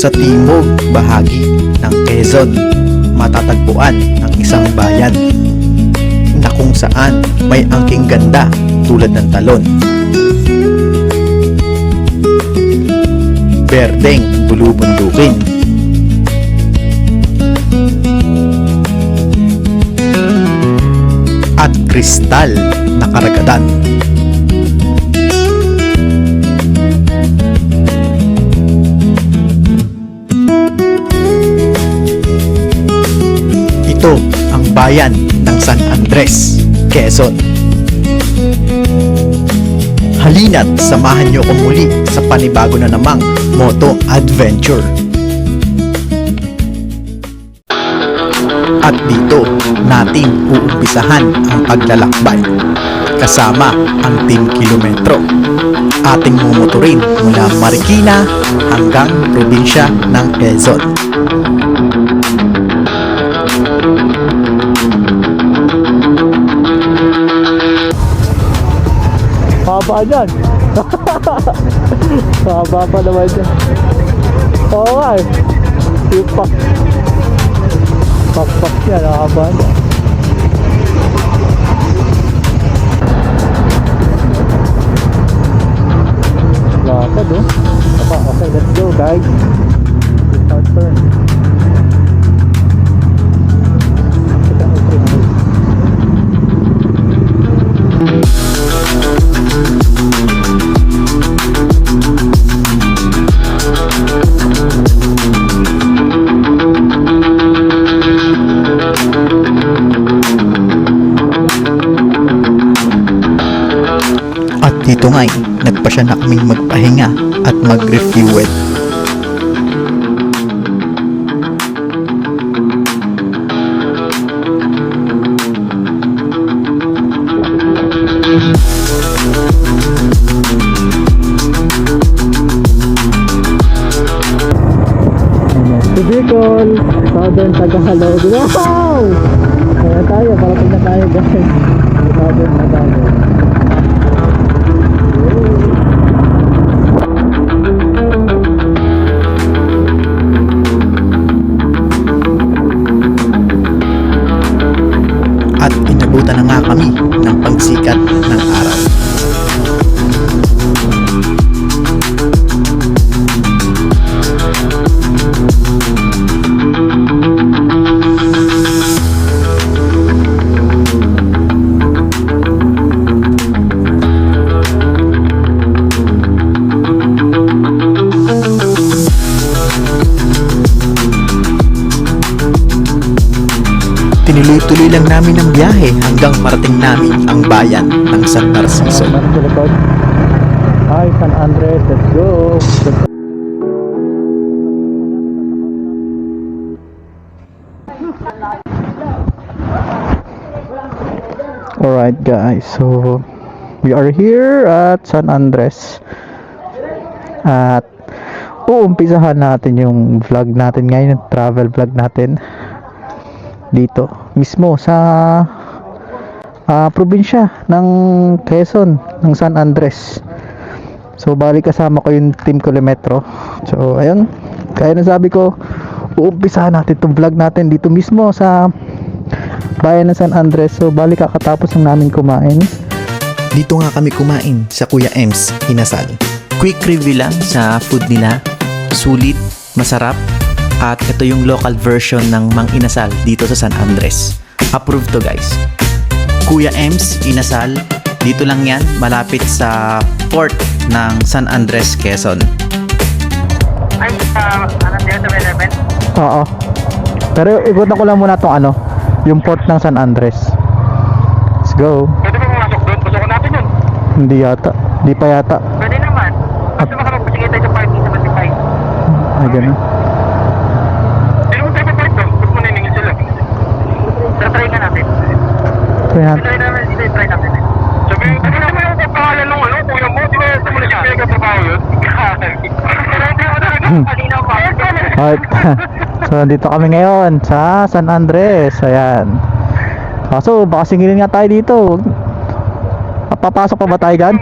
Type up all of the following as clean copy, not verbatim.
Sa timog bahagi ng Quezon, matatagpuan ang isang bayan na kung saan may angking ganda tulad ng talon, berdeng bulubundukin, at kristal na karagatan. Ito ang bayan ng San Andres, Quezon. Halina't samahan niyo ko muli sa panibago na namang moto adventure. At dito nating uumpisahan ang paglalakbay kasama ang Team Kilometro. Ating mumotorin mula Marikina hanggang probinsya ng Quezon. Haba dyan. Haba pa naman dyan. Oo nga eh. Sipak. Pakpak yan. Haba dyan. Lapad oh. Okay, let's go guys. It's our turn. At dito nga'y nagpasya na kaming magpahinga at mag-refuel. Si Bicol, Southern Tagalog. Wow! Kaya tayo, parating na tayo guys. Southern Tagalog. At inabutan na nga kami ng pagsikat ng araw. Tinuloy-tuloy lang namin ang biyahe hanggang marating namin ang bayan ng San Narciso. Hi, San Andres, let's go. Alright guys, so we are here at San Andres. At uumpisahan natin yung vlog natin ngayon, yung travel vlog natin. Dito mismo sa probinsya ng Quezon, ng San Andres. So bali kasama ko yung Team Kilometro. So ayun, kaya nasabi ko uumpisahan natin itong vlog natin dito mismo sa bayan ng San Andres. So bali kakatapos lang namin kumain. Dito nga kami kumain sa Kuya Ems, Inasal. Quick review lang sa food nila. Sulit, masarap. At ito yung local version ng Mang Inasal dito sa San Andres. Approved to guys. Kuya Ems, Inasal. Dito lang yan, malapit sa port ng San Andres, Quezon. Ay, ano dito sa 11? Oo. Pero ikutan ko lang muna tong yung port ng San Andres. Let's go. Pwede ba pumasok doon? Pasokan natin yun. Hindi yata. Hindi pa yata. Pwede naman. Basta makapagpasigay tayo sa parking sa Matipay. Ay, ganun. Sino mo tayo pa-park doon? Huwag mo naningin sila. Try ka natin. Try natin. Try natin. Sabihin, ano naman yung kapangalan ng kuya mo? Di ba ito mo na siya pinagkatrabaho yun? Pero hindi mo talaga kanina pa. Alright. So, dito kami ngayon sa San Andres. Ayan. Kaso, baka singilin nga tayo dito. Papasok pa ba tayo dyan?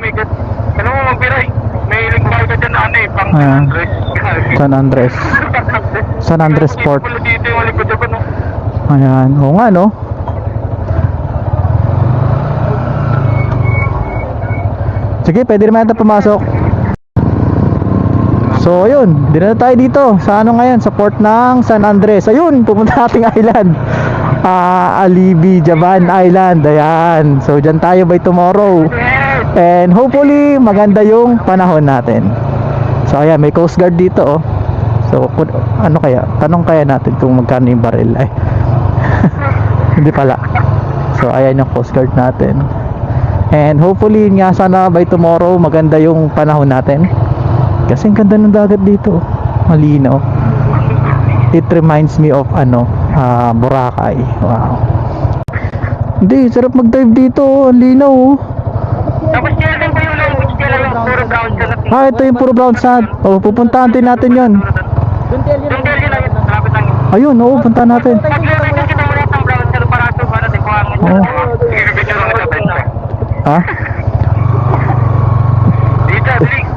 Ano mo magbiray? May link ba ka dyan na pang Ayan. Andres? San Andres. San Andres Port. Wala dito yung likod ako, no? Ayan, oo nga no. Sige, pwede naman ito pumasok. So ayun, dito na tayo dito. Sa ano ngayon? Sa port ng San Andres. Ayun, pupunta nating island. Alibi, Javan Island. Ayan. So dyan tayo by tomorrow. And hopefully, maganda yung panahon natin. So ayan, may Coast Guard dito oh. So ano kaya? Tanong kaya natin kung magkano yung baril. Ay. Hindi pala. So ayan yung Coast Guard natin. And hopefully nga sana by tomorrow maganda yung panahon natin. Kasi ang ganda ng dagat dito. Malinaw. It reminds me of Boracay. Wow. Hindi, sarap mag-dive dito. Ang linaw oh. Tapos yan din po yung language nila, yung puro brown sand. Ito yung puro brown sand. Oh, pupuntahan din natin yon. Yung Delhi lang yun, malapit lang yun. Ayun, oo, puntahan natin. Pag-level kasi kita muna ng brown sand para ito, para di kuhangin. Oo. Sige, picture lang ito, benda. Ha? Dito, bilis.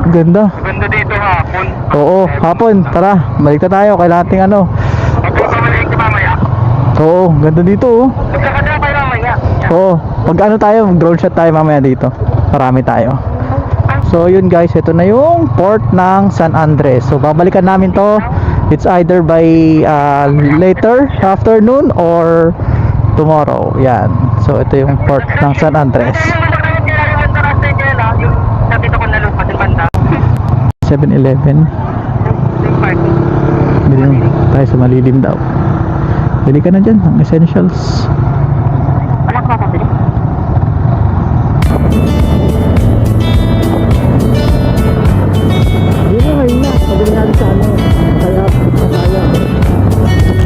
Ang ganda. Ganda dito hapon. Oo, hapon. Tara, balik na tayo. Kailangan nating ano. Magpapamalik ka mamaya. Oo, ganda dito oh. Magkakada kayo mamaya. Oo, pag ano tayo, drone shot tayo mamaya dito. Marami tayo. So yun guys, ito na yung port ng San Andres. So babalikan namin to. It's either by later afternoon or tomorrow. Yan. So ito yung port ng San Andres. Yung nakita ko na lupa sa banda. 7-Eleven. Yung park. Bili tayo sa malilim daw. Bili ka na dyan, ang essentials. Anak ko pabili.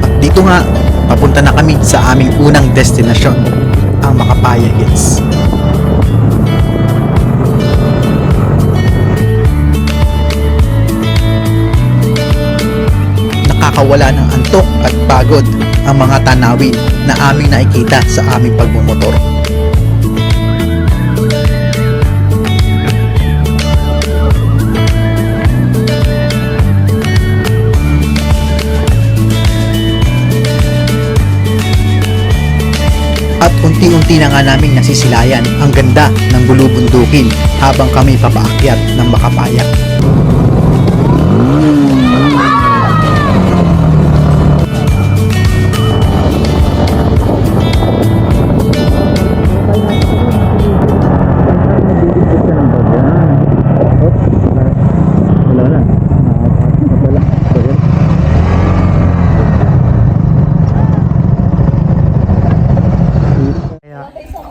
At dito nga, papunta na kami sa aming unang destinasyon, ang Macapaya Hills. Nakakawala ng antok at pagod ang mga tanawin na aming nakikita sa aming pagmumotor. At unti-unti na nga naming nasisilayan ang ganda ng bulubundukin habang kami papaakyat ng Macapaya.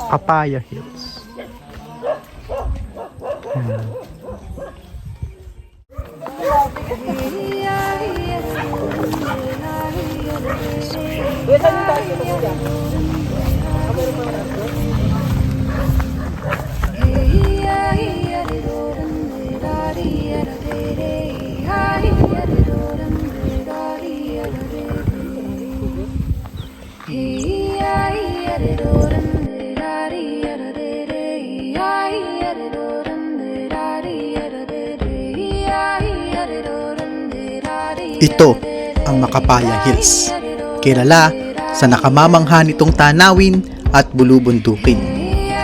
Macapaya Hills. Ito ang Macapaya Hills, kilala sa nakamamangha nitong tanawin at bulubundukin.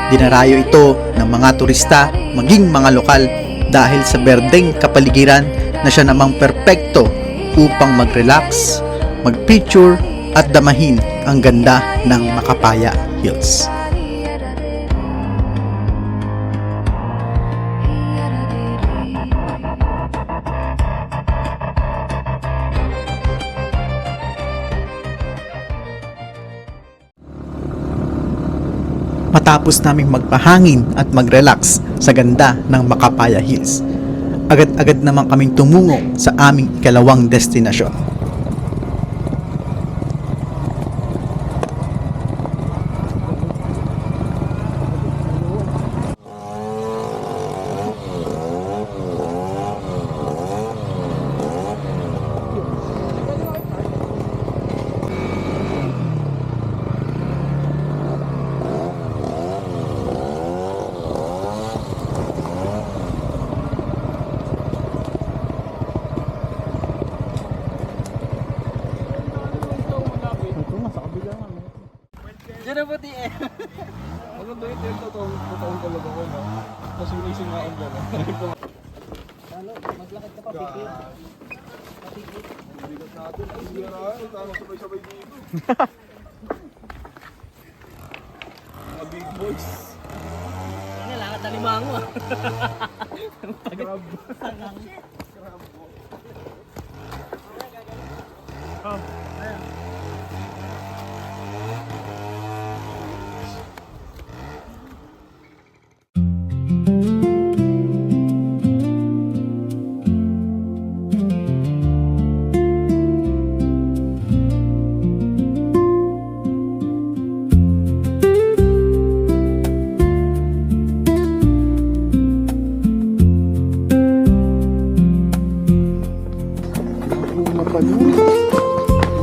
Dinarayo ito ng mga turista maging mga lokal dahil sa berdeng kapaligiran na siya namang perpekto upang mag-relax, mag-picture at damahin ang ganda ng Macapaya Hills. Matapos naming magpahangin at mag-relax sa ganda ng Macapaya Hills, agad-agad naman kaming tumungo sa aming ikalawang destinasyon. na puti eh. Maganda yung tent, totoong talaga ko, no? Tapos yung ising nga ang gano'n. Maglakad ka pa, pikit. Ang bigat natin, ang bigat tayo sabay-sabay dito. Mga big boys. Ano, lakad na limango ah. Grab.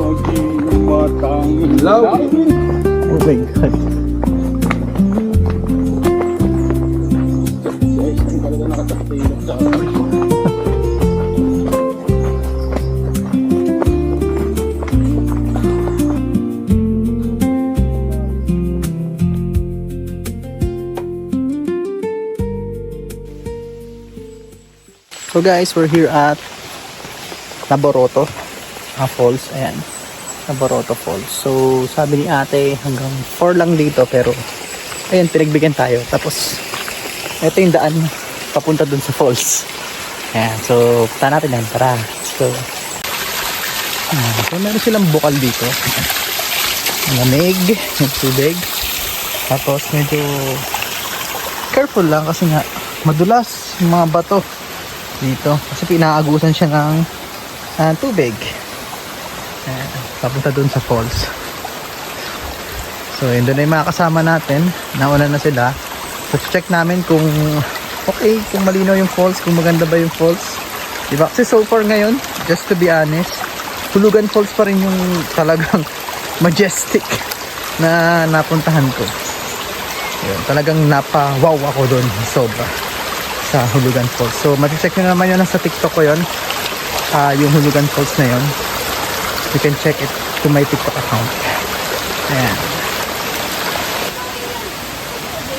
Maging matang ilaw. Oh my God. Guys, ang talaga nakatapilok sa akin. So guys, we're here at Naboroto Falls. Ayan, Naboroto Falls. So sabi ni ate hanggang 4 lang dito, pero ayan, pinagbigyan tayo. Tapos ito yung daan papunta dun sa falls. Ayan, so punta natin yan. Tara, let's go. So meron silang bukal dito. Lamig, may tubig. Tapos medyo careful lang kasi nga madulas yung mga bato dito kasi pinaagusan siya ng tubig. Papunta dun sa falls. So yun, doon na yung mga kasama natin. Nauna na sila. So check namin kung okay, kung malinaw yung falls, kung maganda ba yung falls, diba? Kasi so far ngayon, just to be honest, Hulugan Falls pa rin yung talagang majestic na napuntahan ko. Yun, talagang napa-wow ako doon sobra sa Hulugan Falls. So mati-check nyo naman yun sa TikTok ko yun, yung Hulugan Falls na yun. You can check it to my TikTok account. Ayan.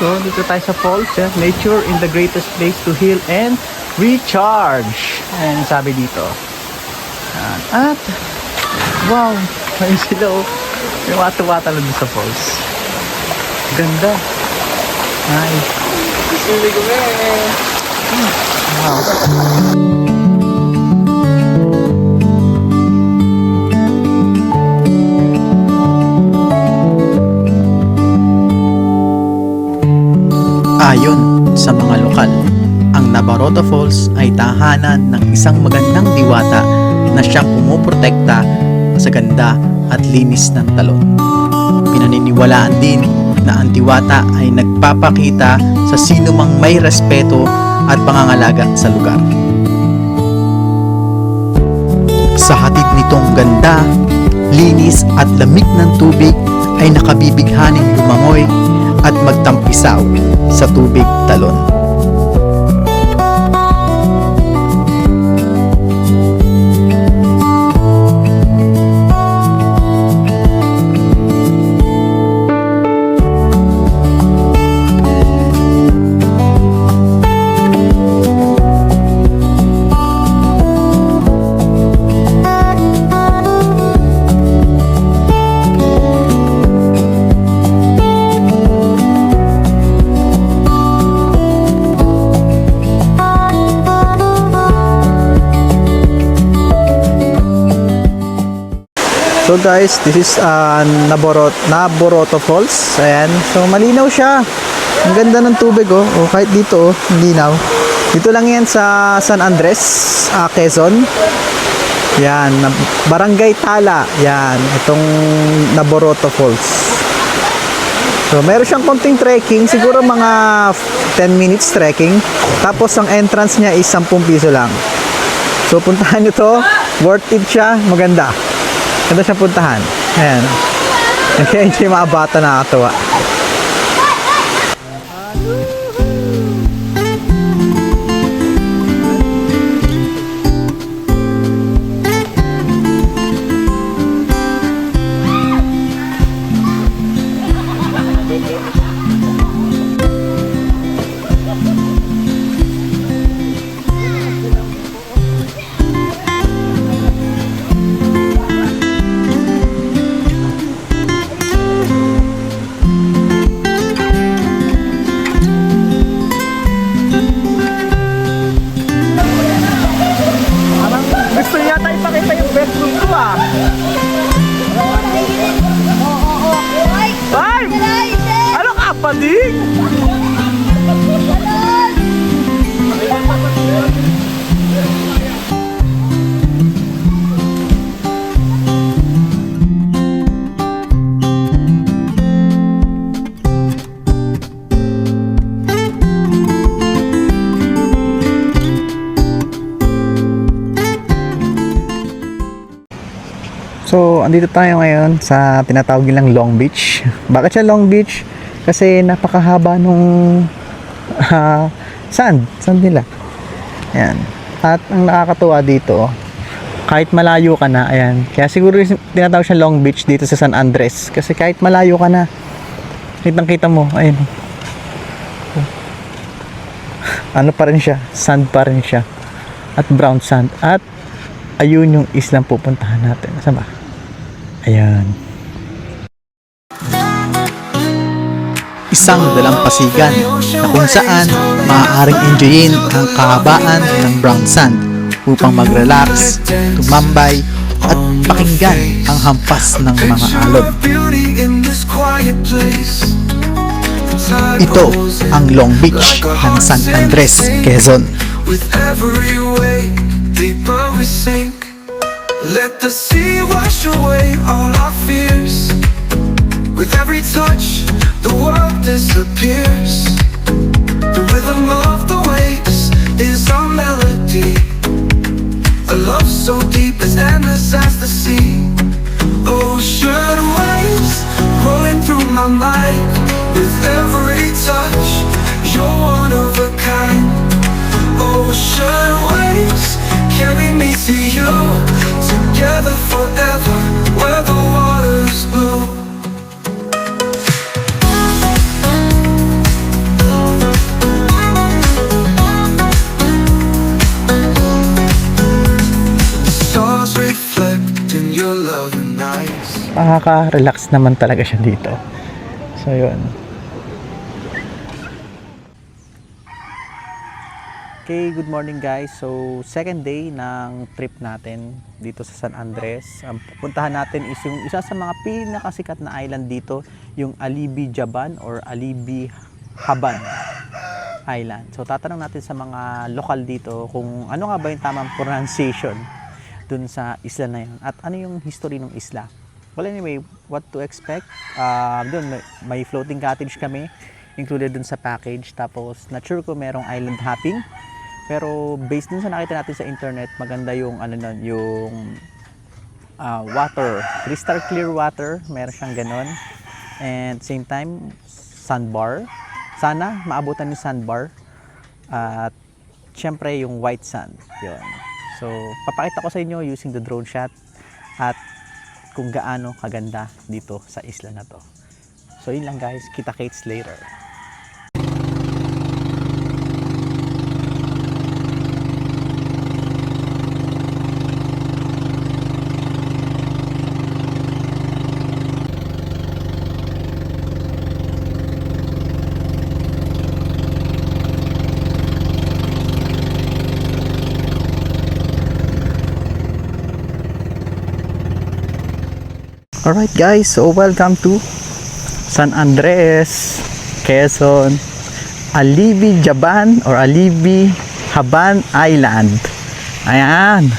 So dito tayo sa falls, nature in the greatest place to heal and recharge. Ayan sabi dito. Ayan. At wow, ayun sila oh. May wata-wata lang sa falls. Ganda. Ay. Sili ko Wow. Ayon sa mga lokal, ang Naboroto Falls ay tahanan ng isang magandang diwata na siyang pumuprotekta sa ganda at linis ng talon. Pinaniniwalaan din na ang diwata ay nagpapakita sa sino mang may respeto at pangangalaga sa lugar. Sa hatid nitong ganda, linis at lamig ng tubig ay nakabibighaning lumangoy at magtampisaw sa tubig talon. So guys, this is Naboroto Falls. Ayan. So malinaw siya. Ang ganda ng tubig oh. Oh kahit dito oh, linaw. Dito lang yan sa San Andres, Quezon. Yan, Barangay Tala. Yan, itong Naboroto Falls. So meron siyang konting trekking, siguro mga 10 minutes trekking. Tapos ang entrance niya is 10 piso lang. So puntahan nyo to, worth it siya, maganda. Ganda siya puntahan. Ayan. Nag-enjoy yung mga bata, nakakatuwa. So, andito tayo ngayon sa tinatawag nilang Long Beach. Bakit siya Long Beach? Kasi napakahaba nung sand nila. Ayan. At ang nakakatuwa dito, kahit malayo ka na, ayan. Kaya siguro tinatawag siya Long Beach dito sa San Andres. Kasi kahit malayo ka na, kitang-kita mo, ayun. Ano pa rin siya? Sand pa rin siya. At brown sand. At ayun yung islang pupuntahan natin. Saan ba? Ayan. Isang dalampasigan na kung saan maaaring enjoyin ang kahabaan ng brown sand upang mag-relax, tumambay at pakinggan ang hampas ng mga alon. Ito ang Long Beach ng San Andres, Quezon. With every wave, deeper we sink. Let the sea wash away all our fears. With every touch, the world disappears. The rhythm of the waves is our melody. A love so deep as endless as the sea. Ocean waves rolling through my mind. With every touch, you're one of a kind. Ocean waves carry me to you. Together forever, where the waters blue. Stars reflect in your loving eyes. Makaka-relax naman talaga siya dito. So, yun. Okay, good morning guys. So, second day ng trip natin dito sa San Andres. Ang pupuntahan natin is yung isa sa mga pinakasikat na island dito, yung Alibi Jaban or Alibi Haban Island. So, tatanong natin sa mga lokal dito kung ano nga ba yung tamang pronunciation dun sa isla na yun at ano yung history ng isla. Well, anyway, what to expect? Dun, may floating cottage kami included dun sa package. Tapos, not sure kung merong island hopping. Pero based dun sa nakita natin sa internet, maganda yung ano nun, yung water, crystal clear water, meron siyang ganon. And same time, sandbar. Sana maabutan yung sandbar. At syempre yung white sand. Yun. So, papakita ko sa inyo using the drone shot at kung gaano kaganda dito sa isla na to. So, yun lang guys. Kita-kits later. Alright guys, so welcome to San Andres, Quezon, Alibi Jaban or Alibi Haban Island. Ayan.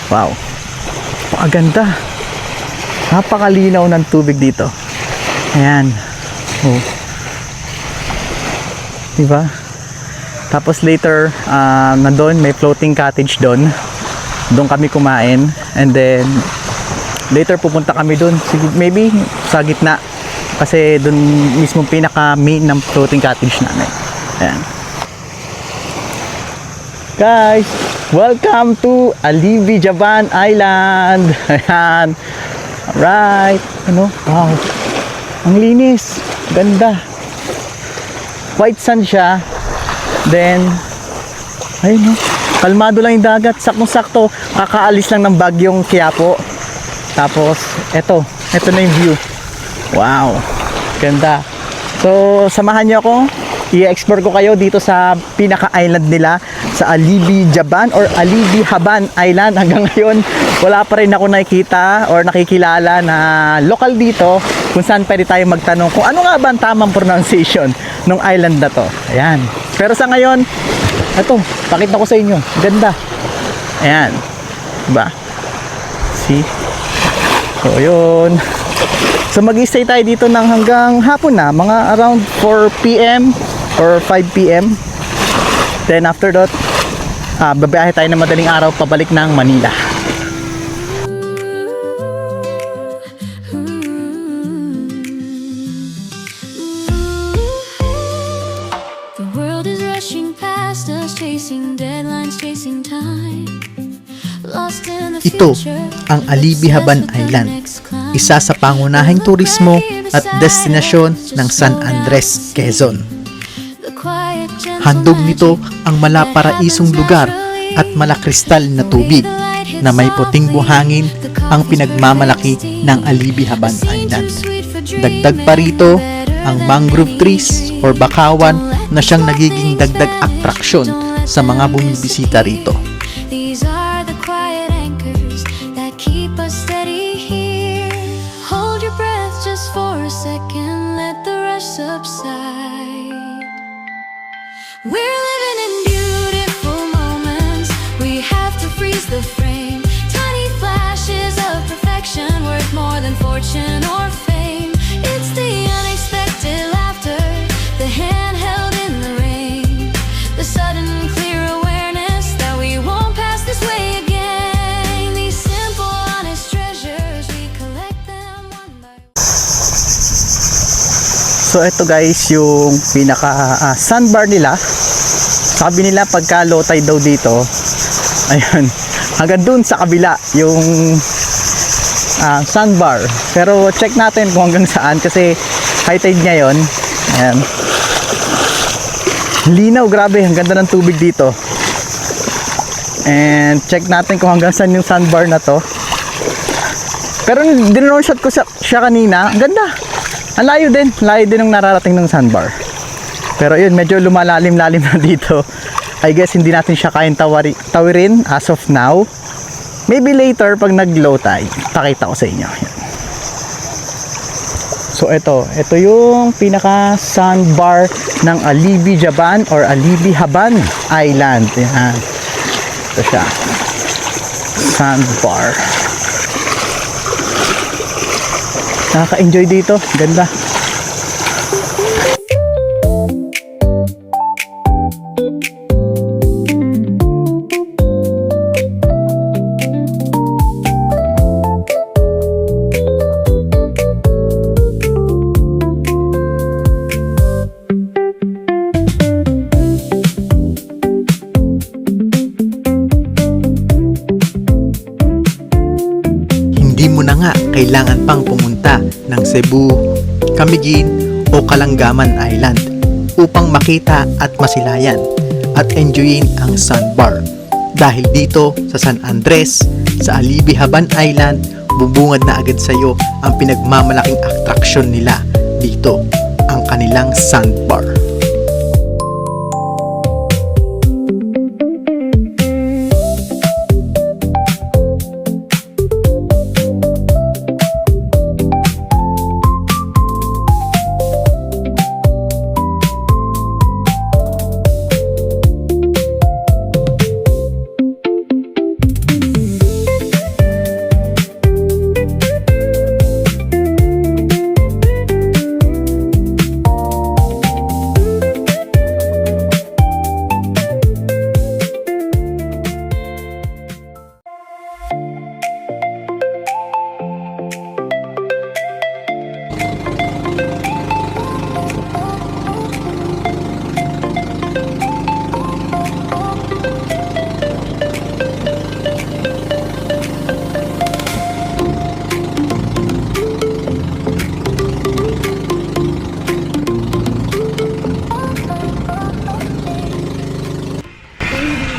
Wow. Napakaganda. Napakalinaw ng tubig dito. Ayan. Oh. Diba? Tapos later, nandun may floating cottage doon. Doon kami kumain. And then later pupunta kami doon, maybe sa gitna kasi doon mismo pinaka main ng floating cottage namin. Ayan. Guys, welcome to Alibi Jaban Island. Ayan. Alright. Ano? Wow. Ang linis. Ganda. White sand siya. Then ayun, no? Kalmado lang yung dagat. Saktong-sakto. Kakaalis lang ng bagyong Quiapo. Tapos, eto na yung view. Wow, ganda. So, samahan nyo ako. I-explore ko kayo dito sa pinaka-island nila, sa Alibi Jaban or Alibi Haban Island. Hanggang ngayon, wala pa rin ako nakikita or nakikilala na lokal dito kung saan pwede tayo magtanong kung ano nga ba ang tamang pronunciation ng island na to. Ayan. Pero sa ngayon, eto, pakita ko sa inyo. Ganda. Ayan. Diba? See? So, yun. So, mag-stay tayo dito ng hanggang hapon na. Mga around 4 p.m. or 5 p.m. Then, after that, babiyahe tayo ng madaling araw pabalik ng Manila. Ito ang Alibihaban Island, isa sa pangunahing turismo at destinasyon ng San Andres, Quezon. Handog nito ang malaparaisong lugar at malakristal na tubig na may puting buhangin ang pinagmamalaki ng Alibihaban Island. Dagdag pa rito ang mangrove trees or bakawan na siyang nagiging dagdag atraksyon sa mga bumibisita rito. These are the quiet anchors that keep us steady here. Hold your breath just for a second, let the rush subside. We're living in beautiful moments, we have to freeze the frame. Tiny flashes of perfection worth more than fortune or fame. It's the unexpected laughter, the hand held in the rain, the sudden clear awareness that we won't pass this way again. These simple, honest treasures, we collect them one by one. So ito guys yung pinaka sandbar nila. Sabi nila pagka low tide daw dito, ayun, hanggang dun sa kabila yung sandbar. Pero check natin kung hanggang saan kasi high tide ngayon. Ayan. Linaw, grabe, ang ganda ng tubig dito. And check natin kung hanggang saan yung sandbar na to. Pero dinrown shot ko siya kanina, ang ganda. Ang layo din ng nararating ng sandbar. Pero yun, medyo lumalalim-lalim na dito. I guess hindi natin siya kayang tawirin as of now. Maybe later pag nag-low tide, pakita ko sa inyo. Yan. So ito yung pinaka sandbar ng Alibihaban or Alibihaban Island. Yan. Ito siya. Sandbar. Nakaka-enjoy dito. Ganda. Hindi mo na nga kailangan pang pumunta ng Cebu, Camiguin o Kalangaman Island upang makita at masilayan at enjoyin ang sandbar. Dahil dito sa San Andres, sa Alibihaban Island, bubungad na agad sa iyo ang pinagmamalaking atraksyon nila dito, ang kanilang sandbar.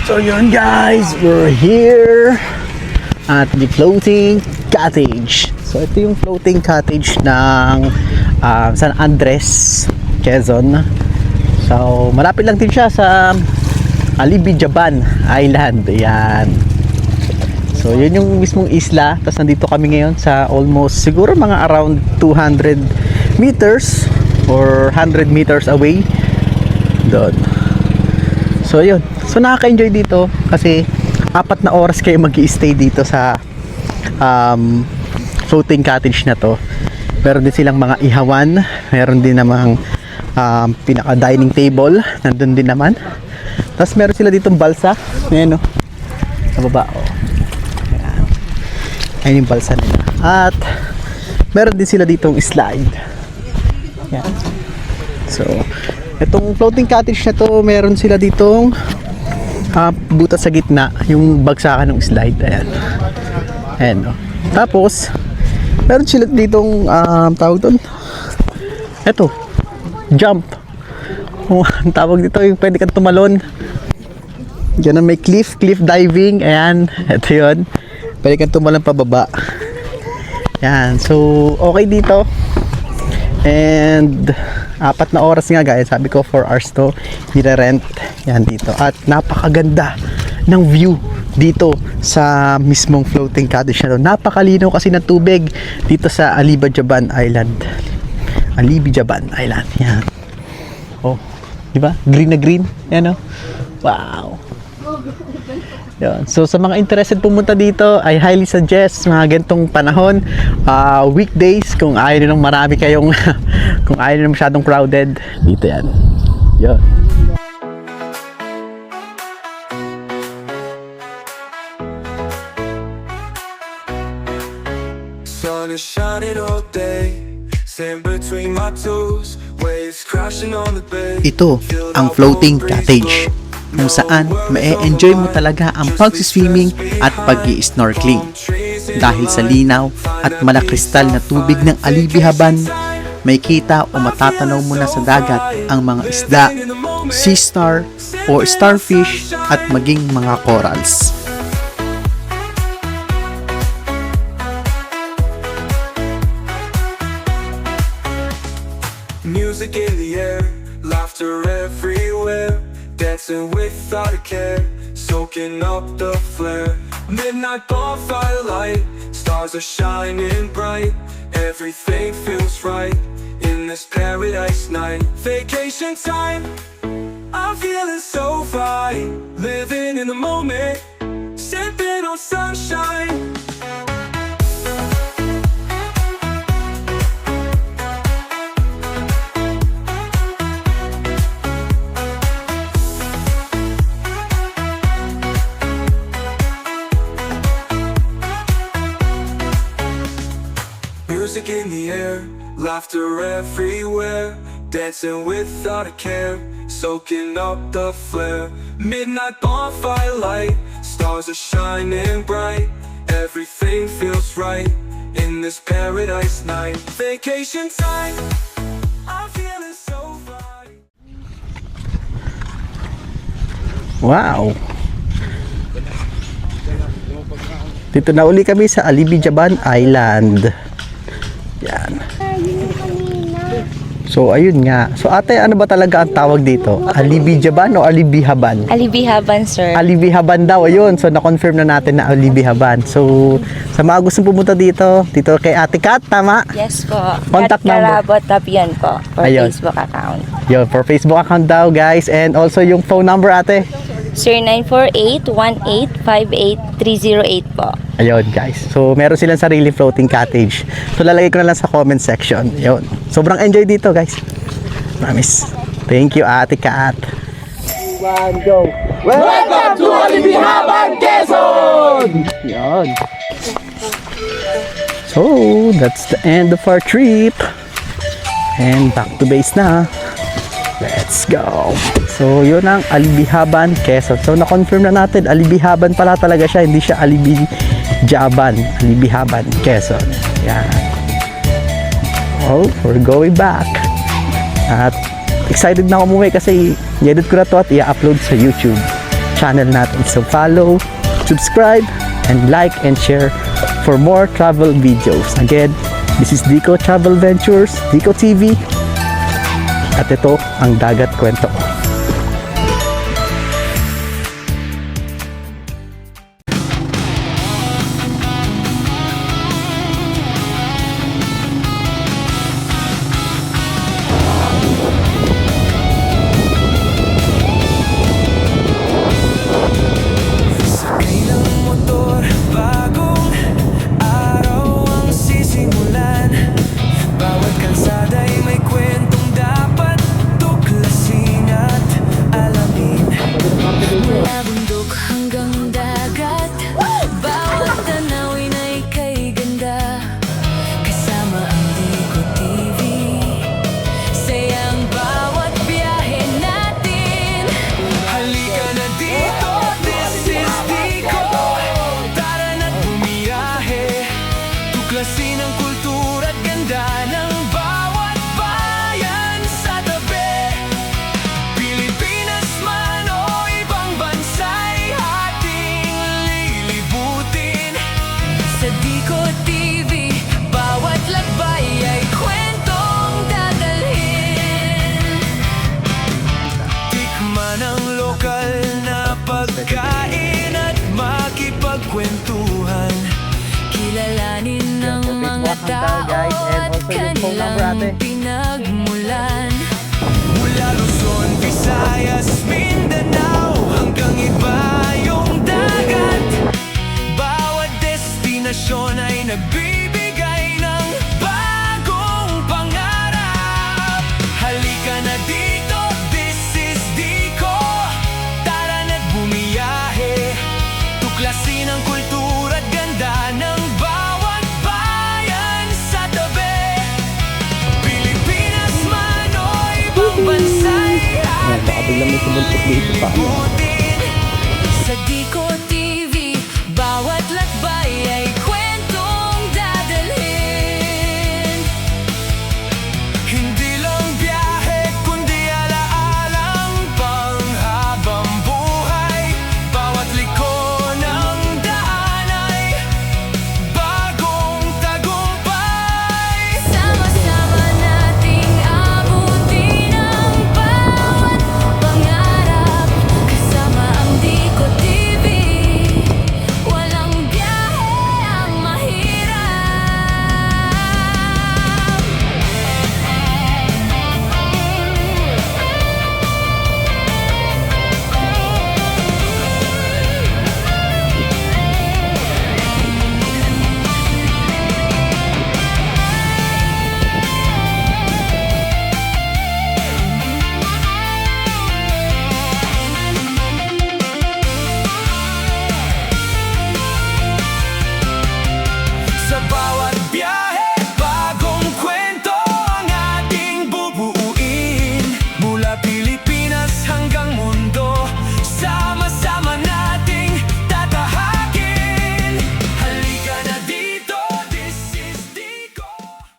So yun guys, we're here at the floating cottage. So ito yung floating cottage ng San Andres, Quezon. So malapit lang din siya sa Alibihaban Island. Ayan. So yun yung mismong isla. Tapos nandito kami ngayon sa almost siguro mga around 200 meters or 100 meters away doon. So yun. So nakaka-enjoy dito kasi 4 na oras kayo mag-i-stay dito sa floating cottage na to. Meron din silang mga ihawan, meron din namang pinaka dining table, nandun din naman. Tapos meron sila ditong balsa, ayan o, sa baba o. Ayan. Ayan yung balsa nila. At meron din sila ditong slide. Ayan. So itong floating cottage na to, meron sila ditong butas sa gitna, yung bagsakan ng slide. Ayan. Ayan, no? Tapos, meron sila ditong, tawag doon. Eto, jump. Ang tawag dito, yung pwede kang tumalon. Diyan na may cliff diving. Ayan, eto yun. Pwede kang tumalon pababa. Ayan, so, okay dito. And 4 na oras nga guys, sabi ko 4 hours to i-rent yan dito, at napakaganda ng view dito sa mismong floating cottage na to. Napakalinaw kasi ng tubig dito sa Alibijaban Island. Yan. Oh, di ba? Green na green. Yan, oh. Wow. Yan. So sa mga interested pumunta dito, I highly suggest mga ganitong panahon, weekdays, kung ayaw nyo ng marami kayong kung ayaw nyo masyadong crowded, dito yan. Yan. Sun is shining all day, sand between my toes, waves crashing on the bay. Ito ang floating cottage, kung saan ma-enjoy mo talaga ang pag-swimming at pag-i-snorkeling. Dahil sa linaw at malakristal na tubig ng Alibijaban, may kita o matatanaw mo na sa dagat ang mga isda, sea star o starfish at maging mga corals. Music in the air, laughter everywhere, dancing without a care, soaking up the flare. Midnight bonfire light, stars are shining bright, everything feels right in this paradise night. Vacation time, I'm feeling so fine, living in the moment, sipping on sunshine. Music in the air, laughter everywhere, dancing without a care, soaking up the flare. Midnight bonfire light, stars are shining bright, everything feels right in this paradise night. Vacation time, I'm feeling so fine. Wow. Dito na uli kami sa Alibijaban Island. Yan. So ayun nga. So ate, ano ba talaga ang tawag dito? Alibijaban o Alibijaban? Alibijaban, sir. Alibijaban daw, ayun. So na-confirm na natin na Alibijaban. So sa mga gustong pumunta dito kay Ate Kat, tama? Yes po. Contact number. Karabot Tapian po for Ayun. Facebook account. Yun, for Facebook account daw guys. And also yung phone number ate. 0948-1858-308 po. Ayun guys. So meron silang sarili floating cottage. So lalagay ko na lang sa comment section. Ayun. Sobrang enjoy dito guys. Promise. Thank you Ate Kat. Welcome to Alibijaban, Quezon! Yan. So that's the end of our trip. And back to base na. Let's go. So yun ang Alibijaban, Quezon. So na-confirm na natin, Alibijaban pala talaga siya, hindi siya Alibijaban. Alibijaban, Quezon. Yan. Oh, we're going back. At excited na ako umuwi kasi i-edit ko na to at i-upload sa YouTube channel natin. So follow, subscribe, and like and share for more travel videos. Again, this is Dico Travel Ventures, Dico TV. At ito ang Dagat Kwento ko. Sakay ng motor, bagong araw ang sisimulan. Bawat kalsada'y may kwentong dapat tuklasin. kanilang pinagmulan. Mula Luzon, Visayas, Mindanao hanggang ibayong dagat, bawat destinasyon ay nagbibigay ng bagong pangarap. Halika na dito, this is Dico. Tara na't bumiyahe, tuklasin ang kultura at ganda ng bawat bayan sa tabi. Pilipinas man o ibang bansa'y ating buti